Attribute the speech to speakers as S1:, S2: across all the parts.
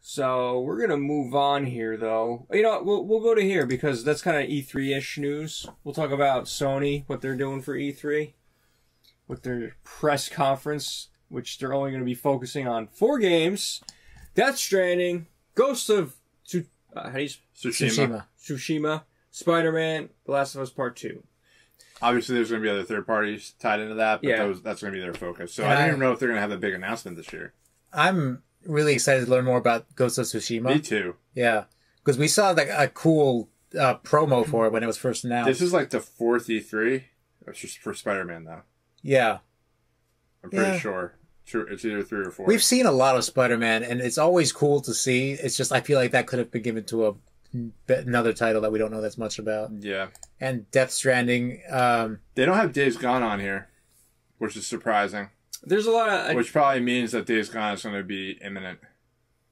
S1: So we're gonna move on here, though. You know what? We'll go to here because that's kind of E3-ish news. We'll talk about Sony, what they're doing for E3, with their press conference, which they're only going to be focusing on 4 games: Death Stranding, Ghost of Tsushima, Spider-Man, The Last of Us Part 2.
S2: Obviously, there's going to be other third parties tied into that, but that's going to be their focus. So I don't even know if they're going to have a big announcement this year.
S3: I'm really excited to learn more about Ghost of Tsushima.
S2: Me too.
S3: Yeah, because we saw like a cool promo for it when it was first announced.
S2: This is like the 4th E3 for Spider-Man, though.
S3: Yeah.
S2: I'm pretty sure. It's either 3 or 4.
S3: We've seen a lot of Spider-Man, and it's always cool to see. It's just I feel like that could have been given to another title that we don't know that much about.
S2: Yeah.
S3: And Death Stranding.
S2: They don't have Days Gone on here, which is surprising.
S1: There's a lot of...
S2: which probably means that Days Gone is going to be imminent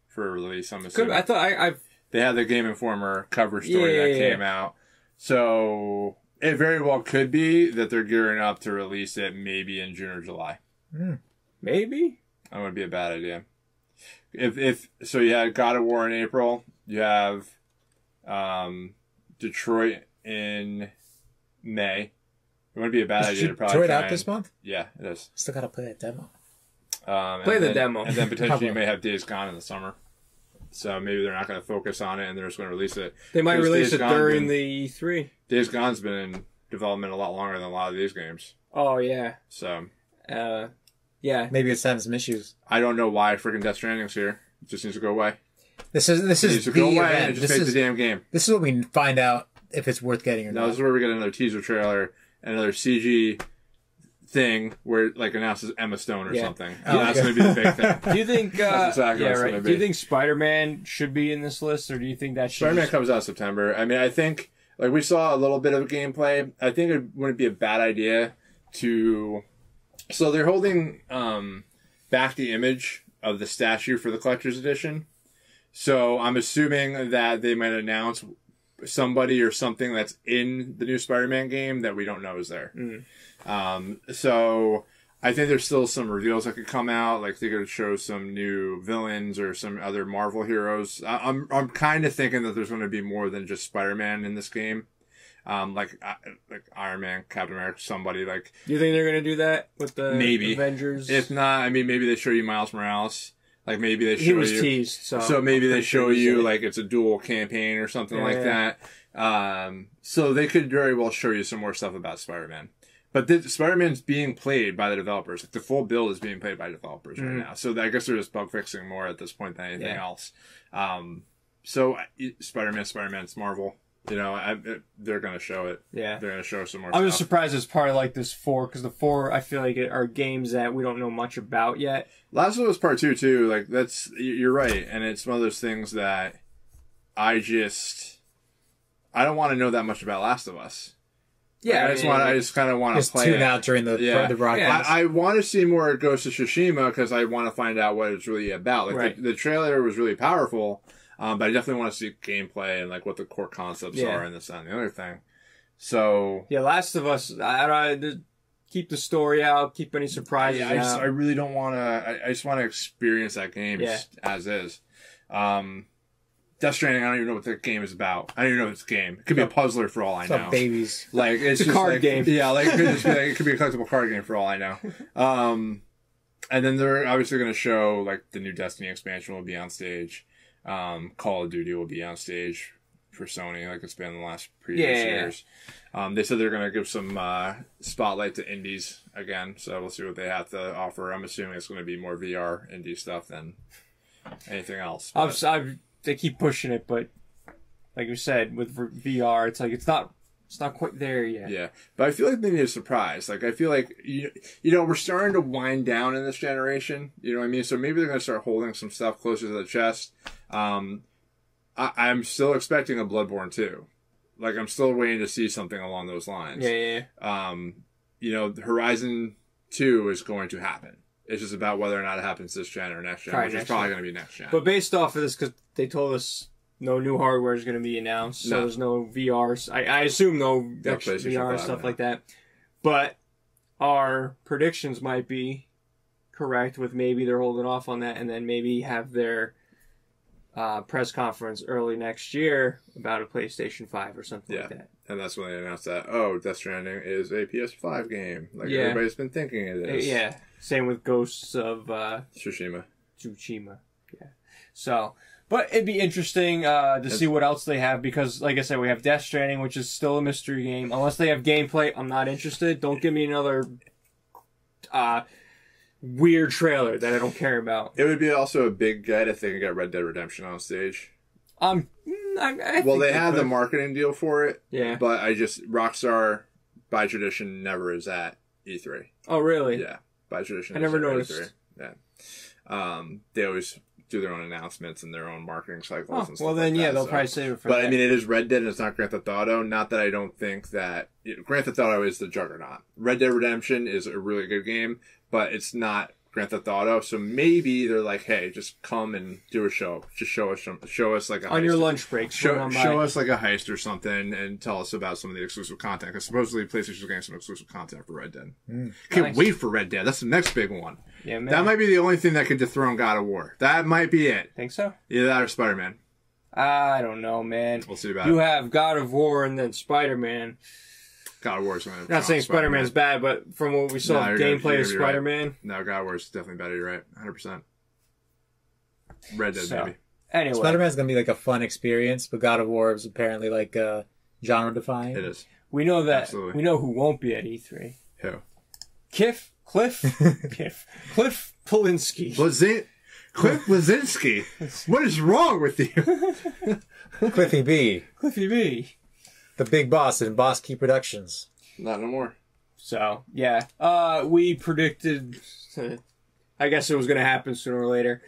S2: for release, I'm assuming.
S1: I thought
S2: They had the Game Informer cover story that came out. So it very well could be that they're gearing up to release it maybe in June or July.
S1: Maybe?
S2: That would be a bad idea. So you had God of War in April. You have Detroit in May. It wouldn't be a bad idea to probably
S3: Detroit out this month?
S2: Yeah, it is.
S3: Still gotta play that demo.
S1: Play the demo.
S2: And then potentially you may have Days Gone in the summer. So maybe they're not going to focus on it and they're just going to release it.
S1: They might release it during the E3.
S2: Days Gone's been in development a lot longer than a lot of these games.
S1: Oh, yeah.
S2: So.
S1: Yeah.
S3: Maybe it's having some issues.
S2: I don't know why freaking Death Stranding's here. It just needs to go away.
S3: This is the
S2: go away
S3: event.
S2: and just make the damn game.
S3: This is what we find out if it's worth getting or not.
S2: This is where we get another teaser trailer, another CG thing where it like announces Emma Stone or something. That's going to be the big thing.
S1: Do you think?
S2: That's exactly what it's gonna be.
S1: Do you think Spider-Man should be in this list, or do you think that
S2: Spider-Man comes out September? I mean, I think like we saw a little bit of gameplay. I think it wouldn't be a bad idea to. So they're holding back the image of the statue for the collector's edition. So I'm assuming that they might announce somebody or something that's in the new Spider-Man game that we don't know is there. So I think there's still some reveals that could come out. Like they could show some new villains or some other Marvel heroes. I'm kind of thinking that there's going to be more than just Spider-Man in this game. Like Iron Man, Captain America, somebody like.
S1: Do you think they're going to do that with the Avengers?
S2: If not, I mean, maybe they show you Miles Morales. Like maybe they show
S1: he was teased, so
S2: maybe they show you like it's a dual campaign or something like that. So they could very well show you some more stuff about Spider-Man. But Spider-Man's being played by the developers. Like the full build is being played by developers right now. So I guess they're just bug fixing more at this point than anything else. So Spider-Man's Marvel. You know, they're going to show it. Yeah. They're going to show some more stuff.
S1: I'm just surprised it's part of like this 4, because the 4, I feel like are games that we don't know much about yet.
S2: Last of Us Part 2, too. Like, you're right. And it's one of those things that I don't want to know that much about Last of Us.
S1: Yeah.
S2: Like, I just kind of want to play
S3: tune out during the broadcast.
S2: I want to see more Ghost of Tsushima because I want to find out what it's really about. Like, the trailer was really powerful. But I definitely want to see gameplay and like what the core concepts are and this and the other thing. So
S1: Last of Us. I keep the story out. Keep any surprises out.
S2: I really don't want to. I just want to experience that game as is. Death Stranding. I don't even know what the game is about. I don't even know if it's a game. It could be a puzzler for all I know.
S3: Babies.
S2: Like it's
S1: a card game.
S2: Yeah, like it could be a collectible card game for all I know. And then they're obviously going to show like the new Destiny expansion will be on stage. Call of Duty will be on stage for Sony, like it's been the last previous years. They said they're going to give some spotlight to indies again, so we'll see what they have to offer. I'm assuming it's going to be more VR indie stuff than anything else.
S1: They keep pushing it, but like you said, with VR, it's like it's not quite there yet.
S2: Yeah, but I feel like they need a surprise. Like I feel like you know we're starting to wind down in this generation. You know what I mean? So maybe they're going to start holding some stuff closer to the chest. I'm still expecting a Bloodborne 2. Like I'm still waiting to see something along those lines.
S1: Yeah.
S2: You know, Horizon 2 is going to happen. It's just about whether or not it happens this gen or next gen, which is probably going to be next gen.
S1: But based off of this, because they told us no new hardware is going to be announced, so there's no VR. I assume no VR stuff like that. But our predictions might be correct with maybe they're holding off on that and then maybe have their press conference early next year about a PlayStation 5 or something like that.
S2: And that's when they announced that, Death Stranding is a PS5 game. Like, everybody's been thinking it is.
S1: Yeah. Same with Ghosts of
S2: Tsushima.
S1: Yeah. So, but it'd be interesting to see what else they have because, like I said, we have Death Stranding, which is still a mystery game. Unless they have gameplay, I'm not interested. Don't give me another weird trailer that I don't care about.
S2: It would be also a big get if they could get Red Dead Redemption on stage.
S1: I
S2: well, they had the marketing deal for it.
S1: Yeah.
S2: But Rockstar, by tradition, never is at E3.
S1: Oh, really?
S2: Yeah. By tradition.
S1: I never noticed.
S2: E3. Yeah. They always do their own announcements and their own marketing cycles and stuff.
S1: Well, then,
S2: like that,
S1: they'll probably save it for
S2: But,
S1: that.
S2: I mean, it is Red Dead and it's not Grand Theft Auto. Not that I don't think that... Grand Theft Auto is the juggernaut. Red Dead Redemption is a really good game, but it's not Grand Theft Auto. So maybe they're like, hey, just come and do a show. Just show us like a
S1: on
S2: heist.
S1: your lunch break.
S2: Show us like a heist or something and tell us about some of the exclusive content. Because supposedly PlayStation's getting some exclusive content for Red Dead. Can't wait for Red Dead. That's the next big one.
S1: Yeah, man.
S2: That might be the only thing that could dethrone God of War. That might be it.
S1: Think so?
S2: Either that or Spider-Man.
S1: I don't know, man.
S2: We'll see about
S1: You
S2: it.
S1: have God of War and then Spider-Man.
S2: God of War is going to...
S1: Not saying Spider-Man's bad, but from what we saw of gameplay of Spider-Man...
S2: Right. No, God of War is definitely better. You're right. 100%. Red Dead, maybe.
S1: Anyway.
S3: Spider-Man's going to be like a fun experience, but God of War is apparently like genre-defying.
S2: It is.
S1: We know that.
S2: Absolutely.
S1: We know who won't be at E3.
S2: Who?
S1: Cliff Bleszinski.
S2: Cliff Bleszinski. What is wrong with you?
S3: Cliffy B.
S1: Cliffy B.
S3: The big boss in Boss Key Productions.
S2: Not no more.
S1: So, yeah. We predicted... I guess it was going to happen sooner or later.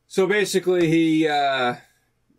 S1: So basically, he... if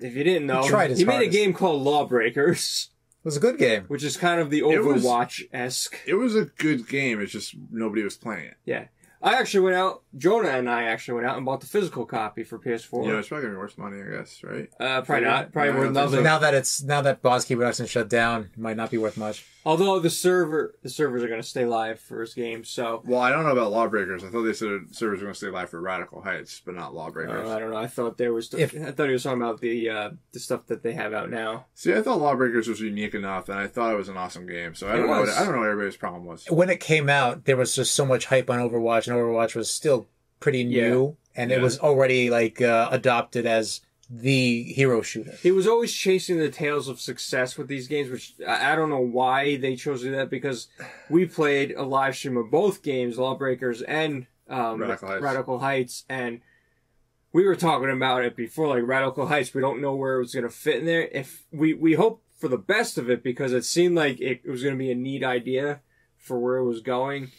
S1: you didn't know, he made a game called Lawbreakers.
S3: It was a good game.
S1: Which is kind of the Overwatch-esque.
S2: It was a good game. It's just nobody was playing it.
S1: Yeah. I actually went out, Jonah and I actually went out and bought the physical copy for PS4.
S2: Yeah, it's probably going to be worth money, I guess, right?
S1: Probably not. Probably worth nothing.
S3: Now that Boss Key Productions shut down, it might not be worth much.
S1: Although the servers are going to stay live for his game, so...
S2: Well, I don't know about Lawbreakers. I thought they said servers were going to stay live for Radical Heights, but not Lawbreakers.
S1: I don't know. I thought there was... I thought he was talking about the stuff that they have out now.
S2: See, I thought Lawbreakers was unique enough, and I thought it was an awesome game. So I don't know what everybody's problem was.
S3: When it came out, there was just so much hype on Overwatch, and Overwatch was still pretty new, and it was already adopted as the hero shooter.
S1: He was always chasing the tails of success with these games, which I don't know why they chose to do that, because we played a live stream of both games, Lawbreakers and Radical Heights, and we were talking about it before, like Radical Heights, we don't know where it was going to fit in there. If we hope for the best of it, because it seemed like it was going to be a neat idea for where it was going,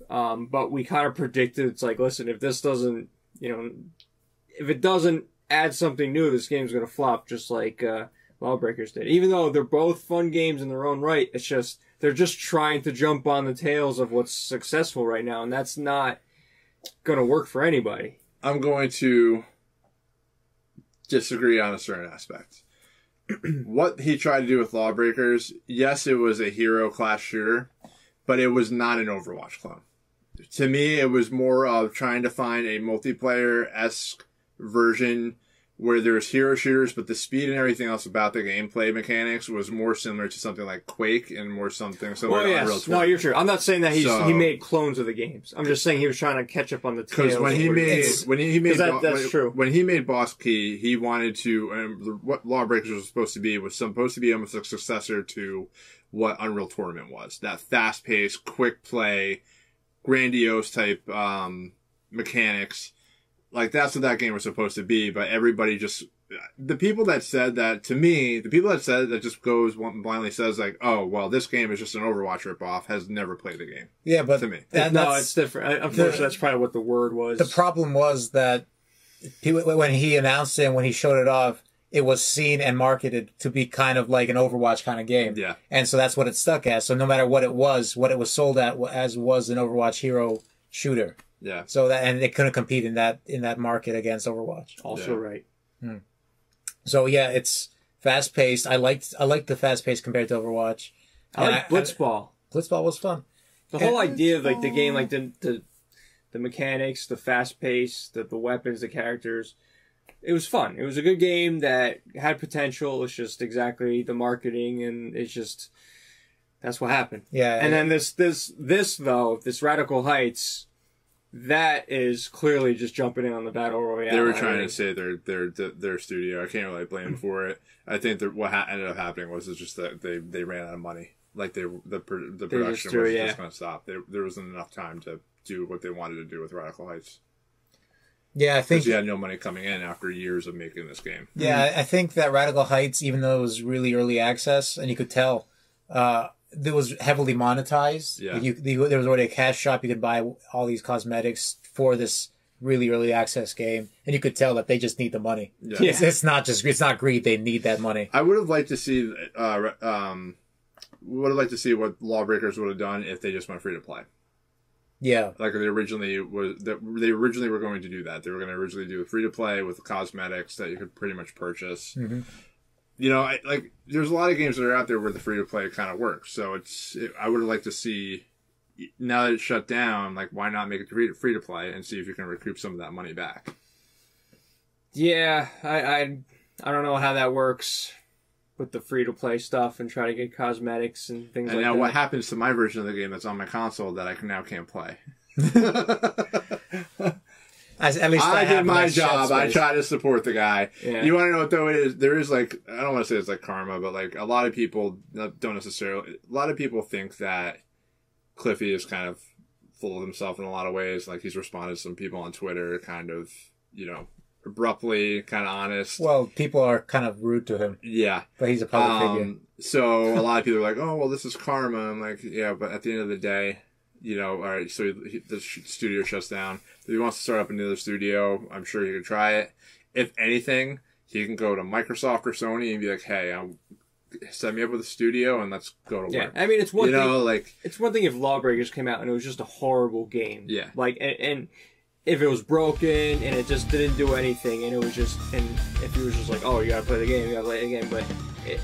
S1: but we kind of predicted, it's like, listen, if this doesn't, if it doesn't add something new, this game's going to flop just like Lawbreakers did. Even though they're both fun games in their own right, it's just, they're just trying to jump on the tails of what's successful right now, and that's not going to work for anybody.
S2: I'm going to disagree on a certain aspect. What he tried to do with Lawbreakers, yes, it was a hero class shooter, but it was not an Overwatch clone. To me, it was more of trying to find a multiplayer-esque version where there's hero shooters, but the speed and everything else about the gameplay mechanics was more similar to something like Quake and more something similar to Unreal Tournament.
S1: No, you're true. I'm not saying that he made clones of the games. I'm just saying he was trying to catch up on the tails.
S2: Because
S1: that's true.
S2: When he made Boss Key, he wanted to, what Lawbreakers was supposed to be almost a successor to what Unreal Tournament was. That fast-paced, quick play, grandiose type mechanics. Like, that's what that game was supposed to be, but everybody just... The people that said that, to me, that just goes blindly says, like, oh, well, this game is just an Overwatch ripoff, has never played the game.
S3: Yeah, but...
S2: To me.
S1: No, it's different. Unfortunately, that's probably what the word was.
S3: The problem was that when he announced it and when he showed it off, it was seen and marketed to be kind of like an Overwatch kind of game.
S2: Yeah.
S3: And so that's what it stuck as. So no matter what it was sold as was an Overwatch hero shooter.
S2: Yeah.
S3: So and it couldn't compete in that market against Overwatch.
S1: Also right.
S3: So yeah, it's fast paced. I liked the fast pace compared to Overwatch.
S1: I like Blitzball.
S3: Blitzball was fun.
S1: The whole idea of like the game, like the mechanics, the fast pace, the weapons, the characters. it was fun. It was a good game that had potential. It's just exactly the marketing, and it's just that's what happened.
S3: Yeah.
S1: And then this though, this Radical Heights, that is clearly just jumping in on the battle royale.
S2: They were trying to say their studio. I can't really blame them for it. I think that what ended up happening was it's just that they ran out of money. Like the production was just going to stop. There wasn't enough time to do what they wanted to do with Radical Heights.
S3: Yeah, I think
S2: because you had no money coming in after years of making this game.
S3: Yeah, I think that Radical Heights, even though it was really early access, and you could tell, it was heavily monetized.
S2: Yeah.
S3: There was already a cash shop. You could buy all these cosmetics for this really early access game, and you could tell that they just need the money.
S2: Yeah.
S3: It's not greed. They need that money.
S2: I would have liked to see what Lawbreakers would have done if they just went free to play.
S3: Yeah,
S2: like they originally were going to do that. They were going to originally do free to play with cosmetics that you could pretty much purchase.
S3: Mm-hmm.
S2: You know, there's a lot of games that are out there where the free to play kind of works. So I would have liked to see, now that it's shut down, like why not make it free to play and see if you can recoup some of that money back.
S1: Yeah, I don't know how that works with the free-to-play stuff and try to get cosmetics and things like that.
S2: And now what happens to my version of the game that's on my console that I now can't play?
S3: At least
S2: I did my job. I try to support the guy. Yeah. You want to know what though it is? There is like, I don't want to say it's like karma, but like a lot of people don't necessarily, a lot of people think that Cliffy is kind of full of himself in a lot of ways. Like he's responded to some people on Twitter kind of, you know, abruptly, kind of honest.
S3: Well, people are kind of rude to him.
S2: Yeah.
S3: But he's a public figure.
S2: So a lot of people are like, oh, well, this is karma. I'm like, yeah, but at the end of the day, you know, all right, so the studio shuts down. If he wants to start up another studio, I'm sure he could try it. If anything, he can go to Microsoft or Sony and be like, hey, set me up with a studio and let's go to work.
S1: Yeah, I mean, it's one thing.
S2: You know, like,
S1: it's one thing if Lawbreakers came out and it was just a horrible game.
S2: Yeah.
S1: Like, and if it was broken and it just didn't do anything and it was just, and if he was just like, oh, you gotta play the game, but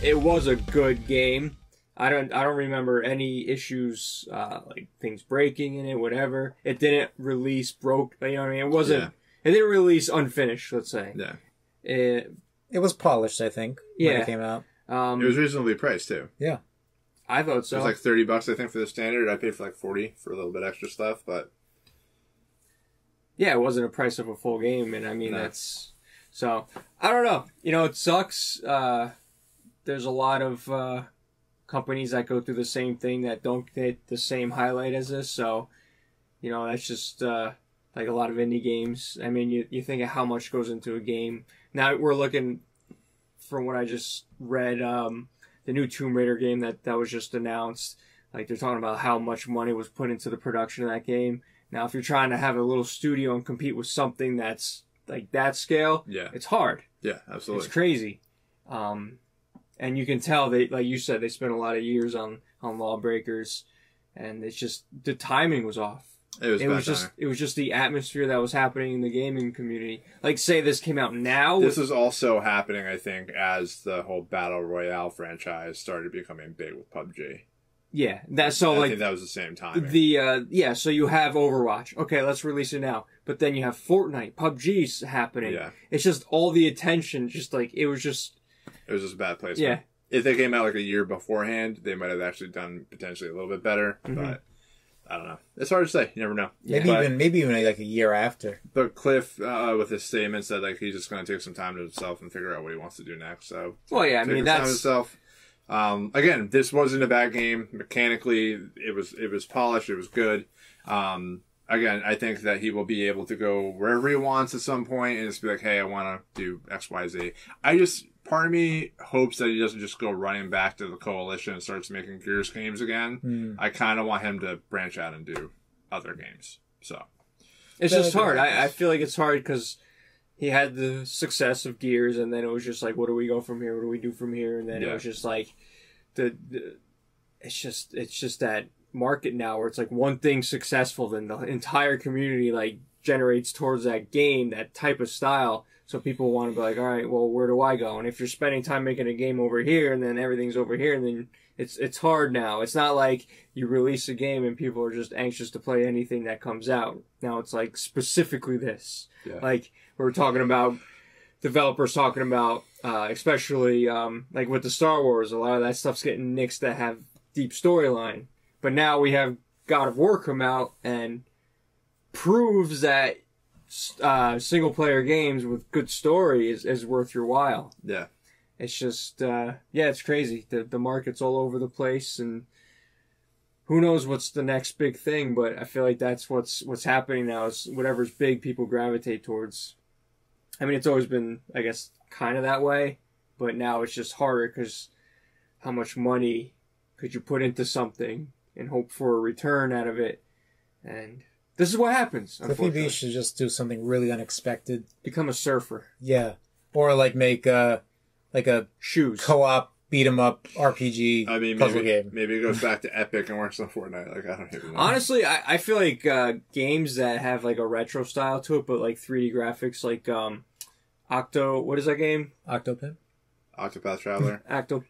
S1: it was a good game. I don't remember any issues, like things breaking in it, whatever. It didn't release you know what I mean? It wasn't, It didn't release unfinished, let's say.
S2: Yeah.
S3: It was polished, I think, when it came out.
S2: It was reasonably priced, too.
S3: Yeah.
S1: I thought so.
S2: It was like $30, I think, for the standard. I paid for like $40 for a little bit extra stuff, but...
S1: Yeah, it wasn't a price of a full game, and I mean, that's... So, I don't know. You know, it sucks. There's a lot of companies that go through the same thing that don't get the same highlight as this, so, you know, that's just like a lot of indie games. I mean, you think of how much goes into a game. Now we're looking, from what I just read, the new Tomb Raider game that was just announced. Like, they're talking about how much money was put into the production of that game. Now, if you're trying to have a little studio and compete with something that's like that scale, it's hard.
S2: Yeah, absolutely.
S1: It's crazy. And you can tell they, like you said, they spent a lot of years on Lawbreakers, and it's just the timing was off. It was just the atmosphere that was happening in the gaming community. Like, say this came out now.
S2: This is also happening, I think, as the whole Battle Royale franchise started becoming big with PUBG.
S1: Yeah, I think
S2: that was the same time.
S1: So you have Overwatch. Okay, let's release it now. But then you have Fortnite, PUBG's happening. Yeah. It's just all the attention, just like, it was just a bad placement.
S2: Yeah. If they came out like a year beforehand, they might have actually done potentially a little bit better. Mm-hmm. But I don't know. It's hard to say. You never know.
S3: Maybe even like a year after.
S2: But Cliff, with his statement, said like he's just going to take some time to himself and figure out what he wants to do next. So,
S1: well, yeah, I mean, that's
S2: time himself. Again, this wasn't a bad game. Mechanically, it was polished. It was good. Again, I think that he will be able to go wherever he wants at some point and just be like, hey, I want to do X, Y, Z. Part of me hopes that he doesn't just go running back to the Coalition and starts making Gears games again. I kind of want him to branch out and do other games. So
S1: it's just hard. I feel like it's hard because he had the success of Gears, and then it was just like, what do we go from here? What do we do from here? And then it was just like it's just that market now where it's like one thing successful, then the entire community like generates towards that game, that type of style. So people want to be like, all right, well, where do I go? And if you're spending time making a game over here and then everything's over here, and then it's hard now. It's not like you release a game and people are just anxious to play anything that comes out. Now it's like specifically this. Yeah. Like we were talking about developers talking about, especially like with the Star Wars, a lot of that stuff's getting nixed that have deep storyline. But now we have God of War come out and proves that single player games with good story is worth your while.
S2: Yeah.
S1: It's just, it's crazy. The market's all over the place, and who knows what's the next big thing, but I feel like that's what's happening now is whatever's big, people gravitate towards. I mean, it's always been, I guess, kind of that way, but now it's just harder because how much money could you put into something and hope for a return out of it? And this is what happens.
S3: Cliffy B should just do something really unexpected.
S1: Become a surfer.
S3: Yeah. Or like make a
S1: shoes
S3: co-op beat 'em up RPG puzzle game.
S2: Maybe it goes back to Epic and works on Fortnite. Like, I don't even know.
S1: Honestly, I feel like games that have like a retro style to it, but like 3D graphics, like what is that game?
S3: Octopath?
S2: Octopath Traveler.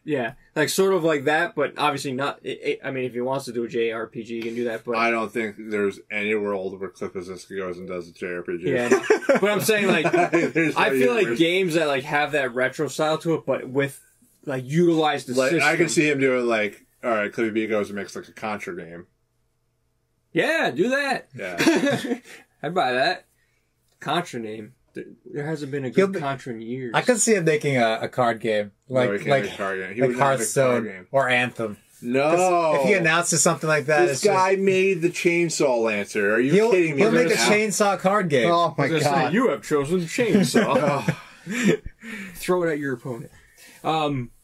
S1: Yeah, like sort of like that, but obviously not. I mean, if he wants to do a JRPG, he can do that. But
S2: I don't think there's any world where Cliff Bleszinski goes and does a JRPG.
S1: Yeah, no. But I'm saying like I feel like games that like have that retro style to it, but with like utilize the system.
S2: I can see him doing like, all right, Cliffy B goes and makes like a Contra game.
S1: Yeah, do that.
S2: Yeah,
S1: I'd buy that. Contra name. There hasn't been a good Contra in years.
S3: I could see him making a card game, like Hearthstone or Anthem.
S2: No,
S3: if he announces something like that,
S2: this guy made the Chainsaw Lancer. Are you kidding me?
S3: He'll make a chainsaw card game.
S2: Oh my god!
S1: Say, you have chosen chainsaw. Throw it at your opponent.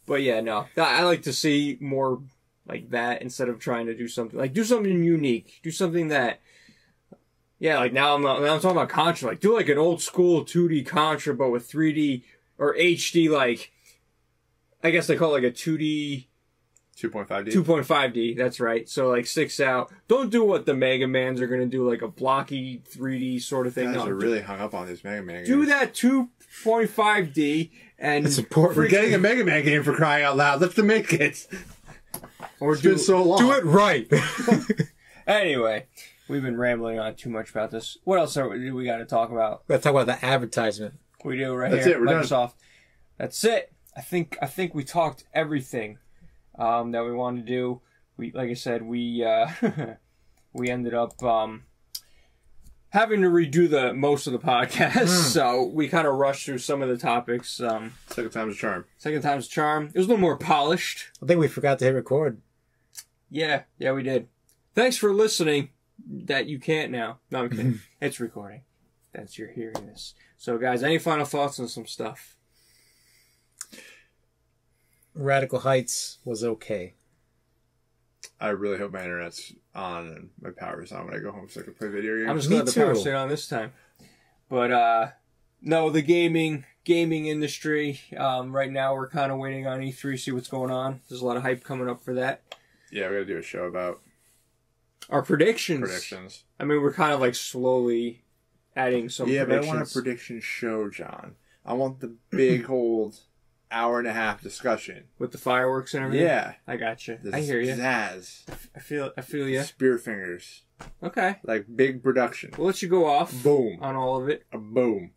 S1: But yeah, no, I like to see more like that instead of trying to do something unique. Do something that. Yeah, like now I'm talking about Contra. Like, do like an old school 2D Contra, but with 3D or HD, like, I guess they call it like a 2D...
S2: 2.5D.
S1: 2.5D, that's right. So, like, sticks out. Don't do what the Mega Mans are going to do, like a blocky 3D sort of thing.
S2: You guys are really hung up on these Mega Man games.
S1: Do that 2.5D and...
S2: It's important. We're getting a Mega Man game for crying out loud. Let's make it.
S1: Or
S2: it's been so long.
S3: Do it right.
S1: Anyway... We've been rambling on too much about this. What else do we got to talk about?
S3: We got to talk about the advertisement.
S1: We do right
S2: That's
S1: here.
S2: It. We're
S1: Microsoft.
S2: done.
S1: That's it. I think we talked everything that we wanted to do. Like I said, we ended up having to redo most of the podcast, so we kind of rushed through some of the topics.
S2: Second time's a charm.
S1: Second time's a charm. It was a little more polished.
S3: I think we forgot to hit record.
S1: Yeah, we did. Thanks for listening. That you can't now. No, I'm kidding. It's recording. That's you're hearing this. So, guys, any final thoughts on some stuff?
S3: Radical Heights was okay.
S2: I really hope my internet's on and my power's on when I go home so I can play video games.
S1: I'm just glad the power stayed on this time. But, no, the gaming industry, right now we're kind of waiting on E3, see what's going on. There's a lot of hype coming up for that.
S2: Yeah, we got to do a show about
S1: our predictions. I mean, we're kind of like slowly adding some predictions.
S2: Yeah, but I want a prediction show, John. I want the big old hour-and-a-half discussion.
S1: With the fireworks and everything?
S2: Yeah.
S1: I got you. I hear you.
S2: Pizzazz.
S1: I feel you.
S2: Spear fingers.
S1: Okay.
S2: Like big production.
S1: We'll let you go off.
S2: Boom.
S1: On all of it.
S2: A boom.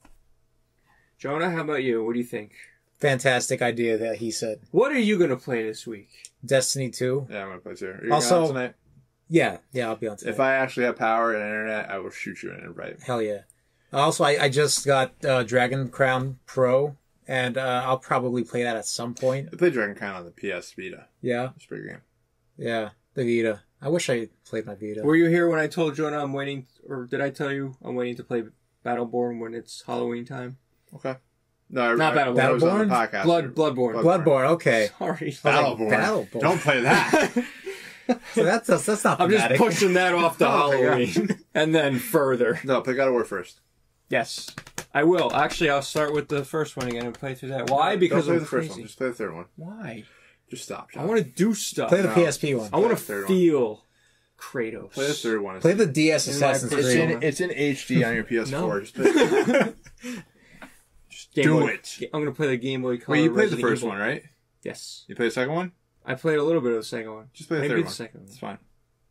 S1: Jonah, how about you? What do you think?
S3: Fantastic idea that he said.
S1: What are you going to play this week?
S3: Destiny 2.
S2: Yeah, I'm going to play too. Are you
S3: also,
S2: on tonight?
S3: Yeah, I'll be on tonight.
S2: If I actually have power and internet, I will shoot you an invite.
S3: Hell yeah. Also, I just got Dragon Crown Pro, and I'll probably play that at some point.
S2: I played Dragon Crown on the PS Vita.
S3: Yeah?
S2: It's a pretty good game.
S3: Yeah, the Vita. I wish I played my Vita.
S1: Were you here when I told Jonah I'm waiting, or did I tell you I'm waiting to play Battleborn when it's Halloween time?
S2: Okay. No,
S1: not Battleborn.
S2: I was on the podcast.
S1: Bloodborne.
S3: Okay.
S1: Sorry.
S2: Battleborn. Don't play that.
S3: So that's not
S1: I'm just pushing that off to Halloween. And then further.
S2: No, play God of War first.
S1: Yes. I will. Actually, I'll start with the first one again and play through that. Why? Because
S2: don't play the first one. Just play the third one.
S1: Why?
S2: Just stop, John.
S1: I want to do stuff.
S3: Play the PSP one.
S1: I want to feel Kratos.
S2: Play the third one.
S3: Play the DS Assassin's Creed.
S2: It's in HD on your PS4. No. Just play Just do it.
S1: I'm going to play the Game Boy Color.
S2: Wait, you played the first one, right?
S1: Yes.
S2: You played the second one?
S1: I played a little bit of the second one.
S2: Just play the third one.
S1: Second one.
S2: It's fine.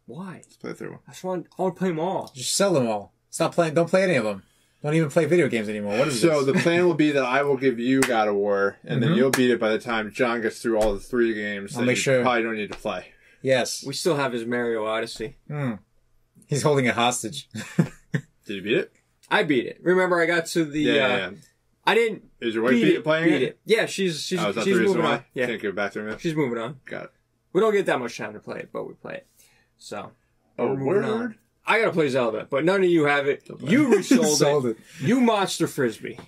S1: Why?
S2: Just play the third one.
S1: I want to play them all.
S3: Just sell them all. Stop playing. Don't play any of them. don't even play video games anymore. What is
S2: So
S3: this?
S2: the plan will be that I will give you God of War, and then you'll beat it by the time John gets through all the 3 games.
S3: I'll make sure.
S2: Probably don't need to play.
S3: Yes.
S1: We still have his Mario Odyssey.
S3: He's holding it hostage.
S2: Did you beat it?
S1: I beat it. Remember, I got to the.
S2: Yeah.
S1: I didn't.
S2: Is your wife playing it?
S1: Yeah, she's
S2: Oh, is that the reason
S1: moving
S2: why?
S1: on. Yeah,
S2: Can't give it back to him.
S1: she's moving on.
S2: Got it.
S1: We don't get that much time to play it, but we play it. So.
S2: Oh,
S1: we're moving on.
S2: word?
S1: I gotta play Zelda, but none of you have it. You resold
S3: Sold
S1: it. You monster frisbee.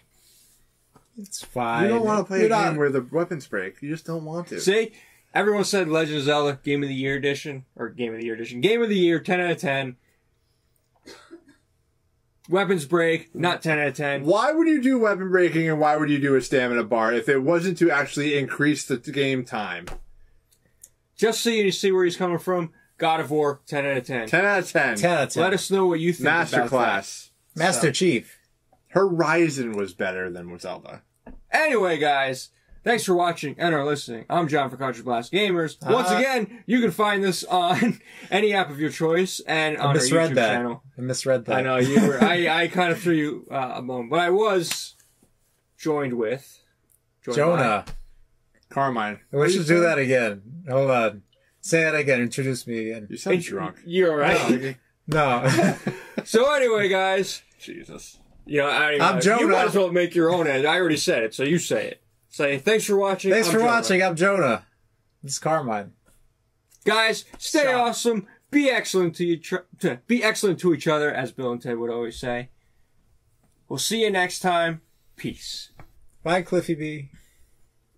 S3: It's fine.
S2: You don't want to play a game where the weapons break. You just don't want to.
S1: See? Everyone said Legend of Zelda, Game of the Year edition. Or Game of the Year edition. Game of the Year, 10 out of 10. Weapons break, not 10 out of 10.
S2: Why would you do weapon breaking and why would you do a stamina bar if it wasn't to actually increase the game time?
S1: Just so you see where he's coming from, God of War, 10 out of 10.
S2: 10 out of 10.
S3: 10 out of 10.
S1: Let us know what you think about that.
S2: Masterclass.
S3: Master Chief.
S2: Horizon was better than Zelda.
S1: Anyway, guys, thanks for watching and or listening. I'm John for Cartridge Blast Gamers. Once again, you can find this on any app of your choice and on our YouTube channel.
S3: I misread that.
S1: I know you were. I kind of threw you a moment, but I was joined with
S3: Jonah.
S2: Carmine.
S3: We should do that again. Hold on. Say that again. Introduce me again.
S2: You sound drunk.
S1: You're right.
S3: No.
S1: So anyway, guys,
S2: Jesus.
S1: you know,
S3: I'm Jonah.
S1: You might as well make your own end. I already said it, so you say it. Say thanks for watching.
S3: Thanks for
S1: Jonah.
S3: watching. I'm Jonah. This is Carmine.
S1: Guys, stay awesome. Be excellent to each other, as Bill and Ted would always say. We'll see you next time. Peace.
S3: Bye, Cliffy B.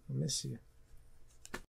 S3: I miss you.